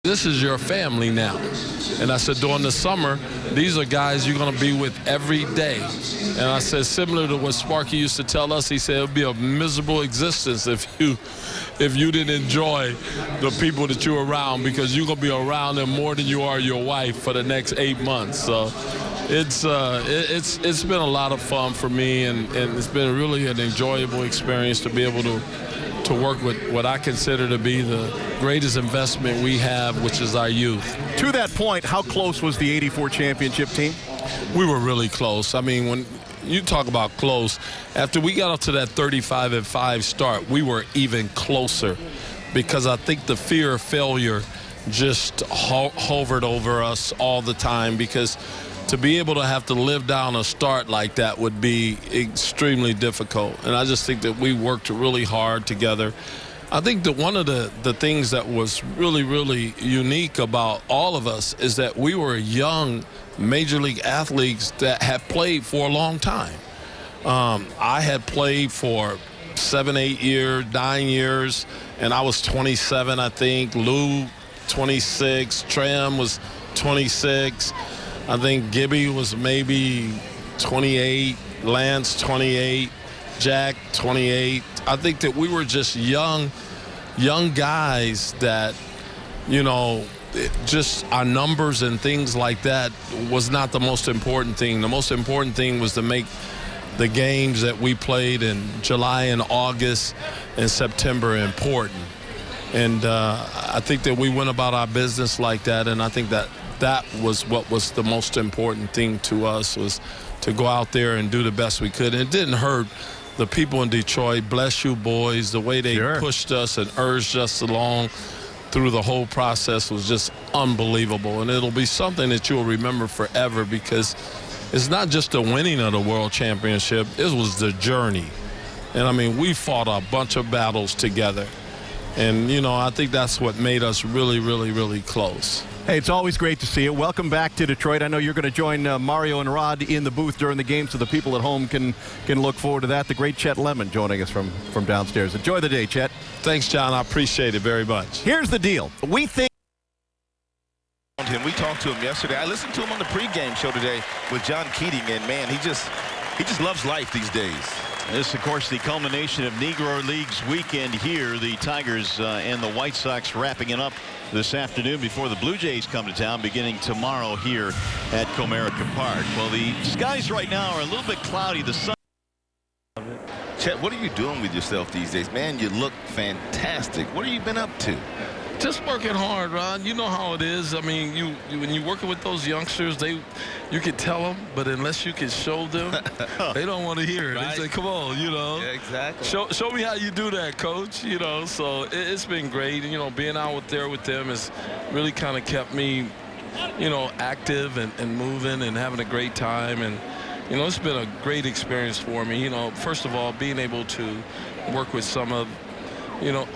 This is your family now. And I said, during the summer, these are guys you're going to be with every day. And I said, similar to what Sparky used to tell us, he said, it would be a miserable existence if you didn't enjoy the people that you're around, because you're going to be around them more than you are your wife for the next 8 months. So it's been a lot of fun for me, and it's been really an enjoyable experience to be able to work with what I consider to be the greatest investment we have, which is our youth. To that point, how close was the '84 championship team? We were really close. I mean, when you talk about close, after we got up to that 35-5 start, we were even closer, because I think the fear of failure just hovered over us all the time, because to be able to have to live down a start like that would be extremely difficult. And I just think that we worked really hard together. I think that one of the things that was really, really unique about all of us is that we were young major league athletes that had played for a long time. I had played for 7, 8 years, 9 years, and I was 27, I think. Lou, 26. Tram was 26. I think Gibby was maybe 28, Lance 28, Jack 28. I think that we were just young guys that, you know, just our numbers and things like that was not the most important thing. The most important thing was to make the games that we played in July and August and September important. And I think that we went about our business like that, and I think that was what was the most important thing to us, was to go out there and do the best we could. And it didn't hurt the people in Detroit. Bless you, boys. The way they pushed us and urged us along through the whole process was just unbelievable. And it'll be something that you'll remember forever, because it's not just the winning of the World Championship. It was the journey. And, I mean, we fought a bunch of battles together. And, you know, I think that's what made us really, really, really close. Hey, it's always great to see you. Welcome back to Detroit. I know you're going to join Mario and Rod in the booth during the game, so the people at home can look forward to that. The great Chet Lemon joining us from downstairs. Enjoy the day, Chet. Thanks, John. I appreciate it very much. Here's the deal. We think him. We talked to him yesterday. I listened to him on the pregame show today with John Keating, and man, he just loves life these days. This, of course, the culmination of Negro Leagues weekend here. The Tigers and the White Sox wrapping it up this afternoon before the Blue Jays come to town, beginning tomorrow here at Comerica Park. Well, the skies right now are a little bit cloudy. The sun. Chet, what are you doing with yourself these days? Man, you look fantastic. What have you been up to? Just working hard, Ron. You know how it is. I mean, when you're working with those youngsters, you can tell them, but unless you can show them, they don't want to hear it. Right. They say, come on, you know. Yeah, exactly. Show me how you do that, Coach. You know, so it's been great. You know, being out there with them has really kind of kept me, you know, active and moving and having a great time. And, you know, it's been a great experience for me. You know, first of all, being able to work with some of, you know,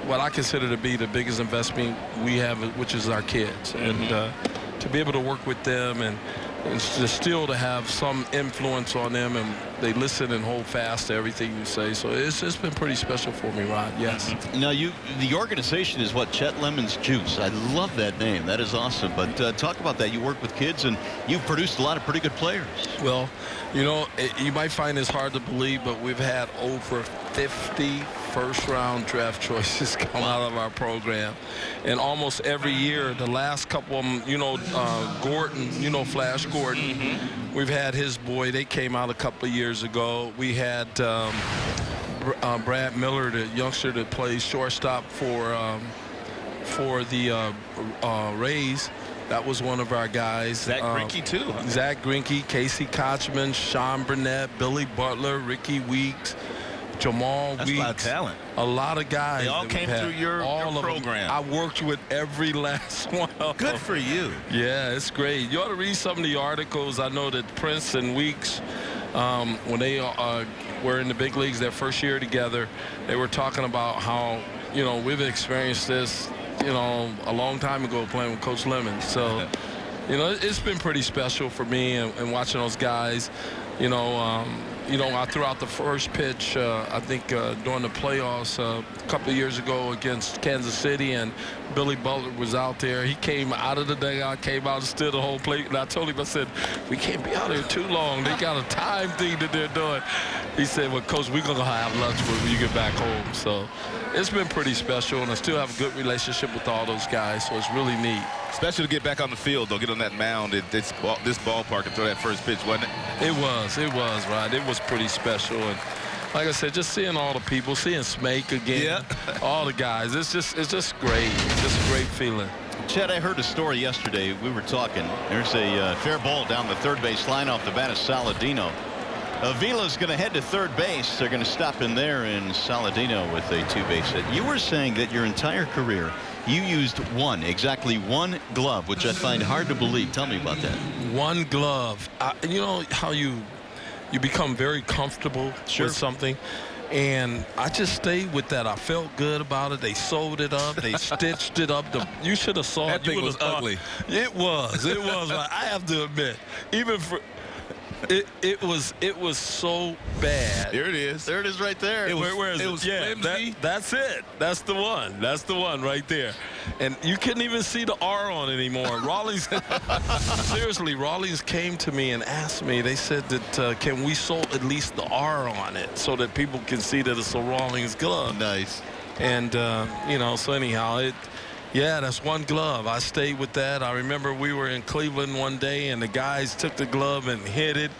what I consider to be the biggest investment we have, which is our kids. And to be able to work with them and still to have some influence on them, and they listen and hold fast to everything you say. So it's been pretty special for me, Rod. Yes. Now, the organization is what? Chet Lemon's Juice. I love that name. That is awesome. But talk about that. You work with kids, and you've produced a lot of pretty good players. Well, you know, you might find this hard to believe, but we've had over 50 first-round draft choices come out of our program. And almost every year, the last couple of them, you know, Gordon, you know, Flash Gordon, we've had his boy. They came out a couple of years ago. We had Brad Miller, the youngster that plays shortstop for the Rays. That was one of our guys. Zach Greinke, too. Huh? Zach Greinke, Casey Kochman, Sean Burnett, Billy Butler, Ricky Weeks, Jamal That's Weeks. A lot of talent. A lot of guys. They all came through your program. I worked with every last one of them. Good for you. Yeah, it's great. You ought to read some of the articles. I know that Prince and Weeks, when they were in the big leagues their first year together, they were talking about how, you know, we've experienced this, you know, a long time ago playing with Coach Lemon. So You know, it's been pretty special for me and watching those guys. You know, I threw out the first pitch, I think, during the playoffs a couple of years ago against Kansas City, and Billy Butler was out there. He came out of the dugout, came out and stood the whole plate. And I told him, I said, we can't be out there too long. They got a time thing that they're doing. He said, well, Coach, we're going to have lunch when you get back home. So it's been pretty special, and I still have a good relationship with all those guys, so it's really neat. Special to get back on the field, though, get on that mound at this ballpark and throw that first pitch, wasn't it? It was, right. It was pretty special. And like I said, just seeing all the people, seeing Smake again, all the guys, it's just great. It's just a great feeling. Chet, I heard a story yesterday. We were talking. There's a fair ball down the third base line off the bat of Saladino. Avila's going to head to third base. They're going to stop in there, and Saladino with a two-base hit. You were saying that your entire career you used exactly one glove, which I find hard to believe. Tell me about that. One glove. You know how you become very comfortable with something, and I just stayed with that. I felt good about it. They sewed it up. They stitched it up. You should have saw it. That thing was ugly. It was. I have to admit, even for. It was so bad. There it is. There it is right there. Where is it? Was flimsy. That's it. That's the one. That's the one right there. And you couldn't even see the R on it anymore. Rawlings, seriously, Rawlings came to me and asked me. They said that can we sew at least the R on it so that people can see that it's a Rawlings glove. Nice. And you know, so anyhow, yeah, that's one glove. I stayed with that. I remember we were in Cleveland one day, and the guys took the glove and hit it.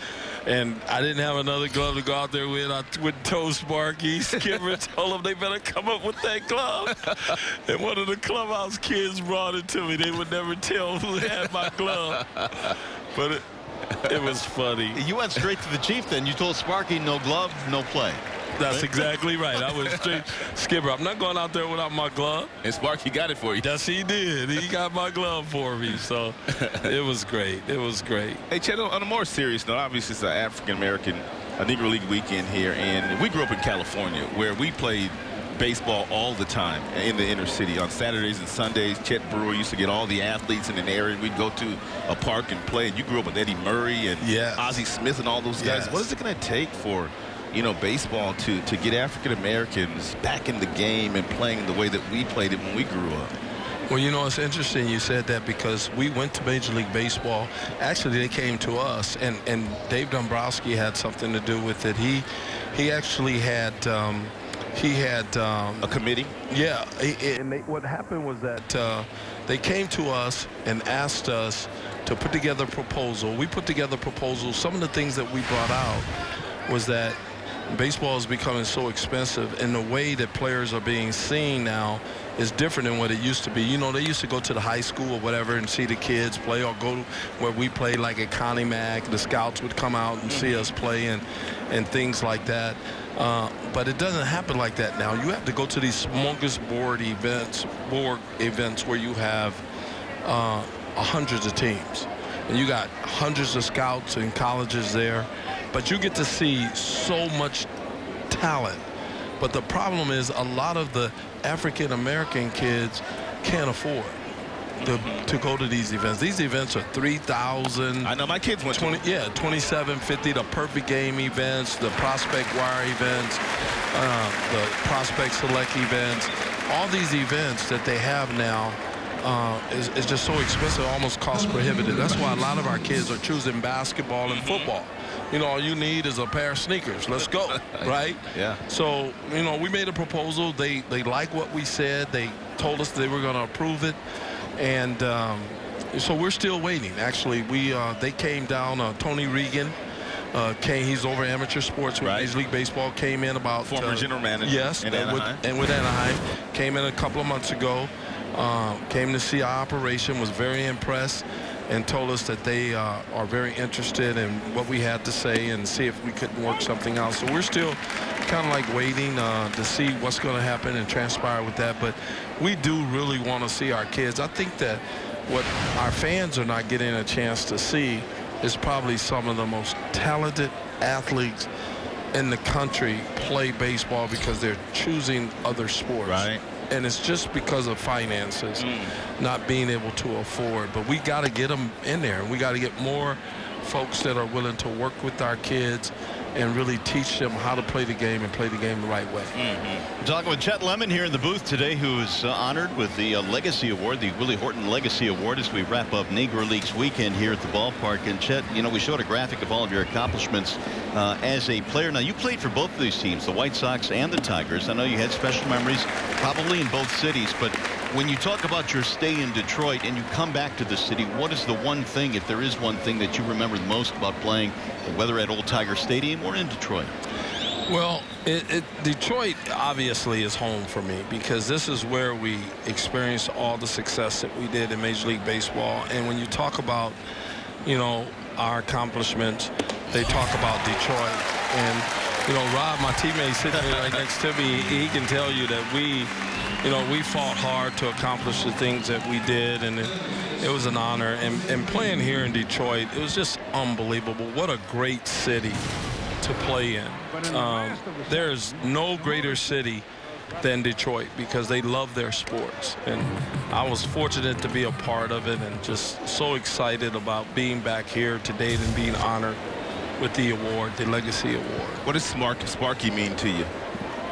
And I didn't have another glove to go out there with. I would told Sparky, Skipper, told them they better come up with that glove. And one of the clubhouse kids brought it to me. They would never tell who had my glove. But it was funny. You went straight to the chief then. You told Sparky no glove, no play. That's exactly right. I was straight, Skipper, I'm not going out there without my glove. And Sparky got it for you. Yes, he did. He got my glove for me. So it was great. It was great. Hey, Chet, on a more serious note, obviously it's an African-American Negro League weekend here, and we grew up in California where we played baseball all the time in the inner city on Saturdays and Sundays. Chet Brewer used to get all the athletes in an area. We'd go to a park and play. And you grew up with Eddie Murray and Ozzie Smith and all those guys. What is it going to take for baseball to get African Americans back in the game and playing the way that we played it when we grew up? Well, you know, it's interesting you said that because we went to Major League Baseball. Actually, they came to us, and Dave Dombrowski had something to do with it. He actually had a committee. Yeah, and what happened was that they came to us and asked us to put together a proposal. We put together a proposal. Some of the things that we brought out was that baseball is becoming so expensive, and the way that players are being seen now is different than what it used to be. You know, they used to go to the high school or whatever and see the kids play, or go to where we played, like at Connie Mack. The scouts would come out and see us play and things like that. But it doesn't happen like that now. You have to go to these smorgasbord events where you have hundreds of teams. And you got hundreds of scouts and colleges there. But you get to see so much talent. But the problem is a lot of the African-American kids can't afford to go to these events. These events are $3,000. I know my kids went 20, yeah, $2,750. The perfect game events, the prospect wire events, the prospect select events. All these events that they have now is just so expensive, almost cost prohibitive. That's why a lot of our kids are choosing basketball and football. You know, all you need is a pair of sneakers. Let's go, right? Yeah. So, you know, we made a proposal. They like what we said. They told us they were going to approve it. And so we're still waiting. Actually, they came down. Tony Regan came. He's over amateur sports with Major League Baseball. Came in about former general manager. Yes, in Anaheim. And with Anaheim, came in a couple of months ago. Came to see our operation. Was very impressed. And told us that they are very interested in what we had to say and see if we couldn't work something out. So we're still kind of like waiting to see what's going to happen and transpire with that. But we do really want to see our kids. I think that what our fans are not getting a chance to see is probably some of the most talented athletes in the country play baseball because they're choosing other sports. Right. and it's just because of finances, not being able to afford. But we got to get them in there. We got to get more folks that are willing to work with our kids and really teach them how to play the game and play the game the right way. We're talking with Chet Lemon here in the booth today, who is honored with the Legacy Award, the Willie Horton Legacy Award, as we wrap up Negro Leagues weekend here at the ballpark. And Chet, you know, we showed a graphic of all of your accomplishments as a player. Now, you played for both of these teams, the White Sox and the Tigers. I know you had special memories probably in both cities, but when you talk about your stay in Detroit and you come back to the city, what is the one thing, if there is one thing, that you remember the most about playing, whether at Old Tiger Stadium or in Detroit? Well, Detroit obviously is home for me because this is where we experienced all the success that we did in Major League Baseball. And when you talk about, you know, our accomplishments, they talk about Detroit. And, you know, Rob, my teammate sitting right next to me, he can tell you that we fought hard to accomplish the things that we did, and it was an honor. And playing here in Detroit, it was just unbelievable. What a great city to play in. There's no greater city than Detroit because they love their sports. And I was fortunate to be a part of it and just so excited about being back here today and being honored with the award, the Legacy Award. What does Sparky mean to you?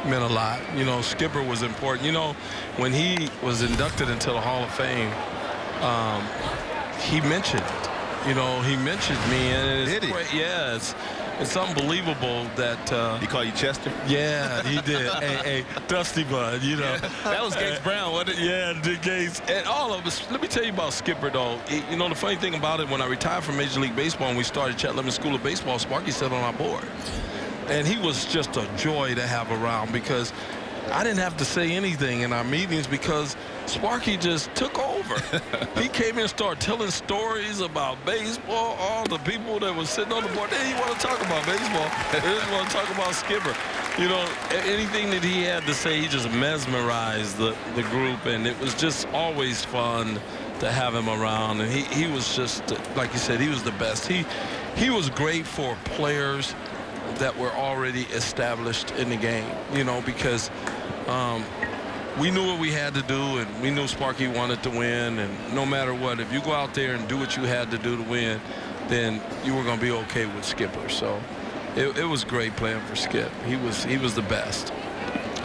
Meant a lot. You know, Skipper was important. You know, when he was inducted into the Hall of Fame, he mentioned it. You know, he mentioned me, and it's great. Yeah, it's unbelievable that he called you Chester? Yeah, he did. hey, Dusty Bud, you know. That was Gates Brown, wasn't it? Yeah, Dick Gates. And all of us. Let me tell you about Skipper, though. You know, the funny thing about it, when I retired from Major League Baseball and we started Chet Lemon School of Baseball, Sparky sat on our board. And he was just a joy to have around because I didn't have to say anything in our meetings because Sparky just took over. He came in and started telling stories about baseball, all the people that were sitting on the board. They didn't want to talk about baseball. They just want to talk about Skipper. You know, anything that he had to say, he just mesmerized the group, and it was just always fun to have him around. And he was just, like you said, he was the best. He was great for players that were already established in the game, you know, because we knew what we had to do, and we knew Sparky wanted to win, and no matter what, if you go out there and do what you had to do to win, then you were going to be okay with Skipper. So it was great playing for Skip. He was the best.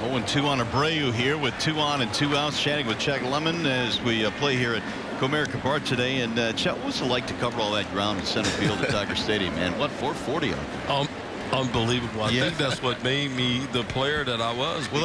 0-2 on Abreu here with 2 on and 2 outs, chatting with Chet Lemon as we play here at Comerica Park today. And Chet, what's it like to cover all that ground in center field at Tiger Stadium, man? What, 440 out there? Unbelievable. I think that's what made me the player that I was. Well,